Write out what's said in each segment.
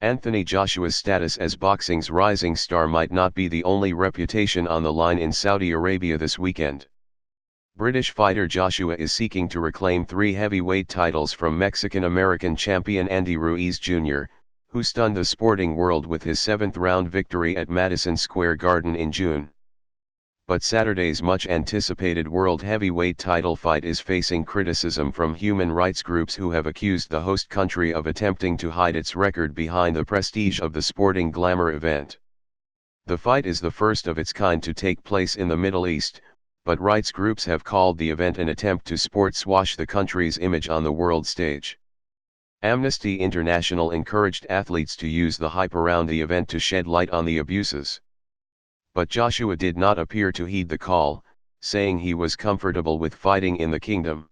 Anthony Joshua's status as boxing's rising star might not be the only reputation on the line in Saudi Arabia this weekend. British fighter Joshua is seeking to reclaim 3 heavyweight titles from Mexican-American champion Andy Ruiz Jr., who stunned the sporting world with his 7th-round victory at Madison Square Garden in June. But Saturday's much-anticipated world heavyweight title fight is facing criticism from human rights groups who have accused the host country of attempting to hide its record behind the prestige of the sporting glamour event. The fight is the first of its kind to take place in the Middle East, but rights groups have called the event an attempt to sportswash the country's image on the world stage. Amnesty International encouraged athletes to use the hype around the event to shed light on the abuses. But Joshua did not appear to heed the call, saying he was comfortable with fighting in the kingdom.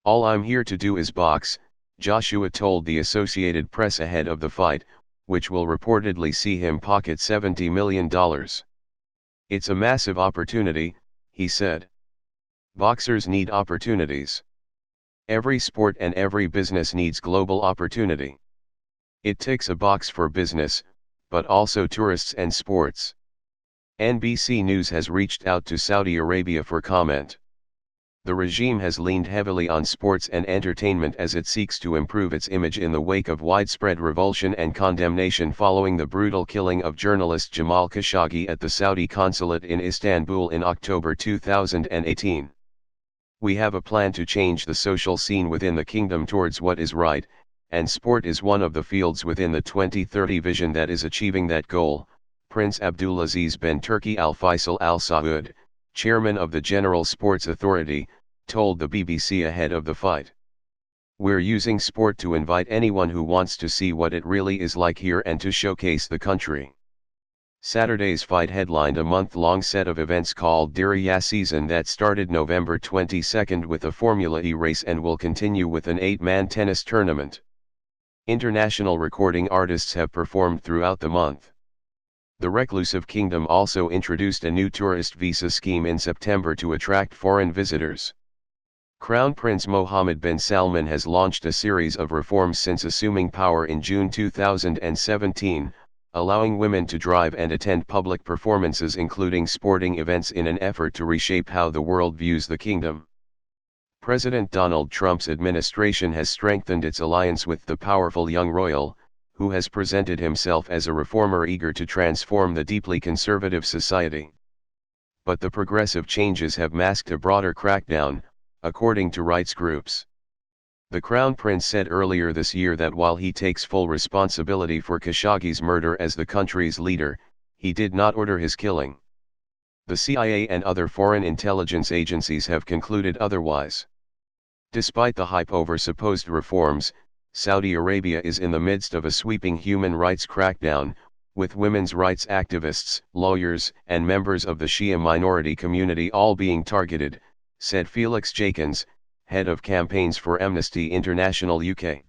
"All I'm here to do is box," Joshua told the Associated Press ahead of the fight, which will reportedly see him pocket $70 million. "It's a massive opportunity," he said. "Boxers need opportunities. Every sport and every business needs global opportunity. It ticks a box for business, but also tourists and sports." NBC News has reached out to Saudi Arabia for comment. The regime has leaned heavily on sports and entertainment as it seeks to improve its image in the wake of widespread revulsion and condemnation following the brutal killing of journalist Jamal Khashoggi at the Saudi consulate in Istanbul in October 2018. "We have a plan to change the social scene within the kingdom towards what is right, and sport is one of the fields within the 2030 vision that is achieving that goal," Prince Abdulaziz bin Turki Al Faisal Al Saud, chairman of the General Sports Authority, told the BBC ahead of the fight. "We're using sport to invite anyone who wants to see what it really is like here and to showcase the country." Saturday's fight headlined a month-long set of events called Dernières season that started November 22 with a Formula E race and will continue with an 8-man tennis tournament. International recording artists have performed throughout the month. The reclusive kingdom also introduced a new tourist visa scheme in September to attract foreign visitors. Crown Prince Mohammed bin Salman has launched a series of reforms since assuming power in June 2017, allowing women to drive and attend public performances including sporting events in an effort to reshape how the world views the kingdom. President Donald Trump's administration has strengthened its alliance with the powerful young royal, who has presented himself as a reformer eager to transform the deeply conservative society. But the progressive changes have masked a broader crackdown, according to rights groups. The Crown Prince said earlier this year that while he takes full responsibility for Khashoggi's murder as the country's leader, he did not order his killing. The CIA and other foreign intelligence agencies have concluded otherwise. Despite the hype over supposed reforms, Saudi Arabia is in the midst of a sweeping human rights crackdown, with women's rights activists, lawyers, and members of the Shia minority community all being targeted, said Felix Jakins, head of campaigns for Amnesty International UK.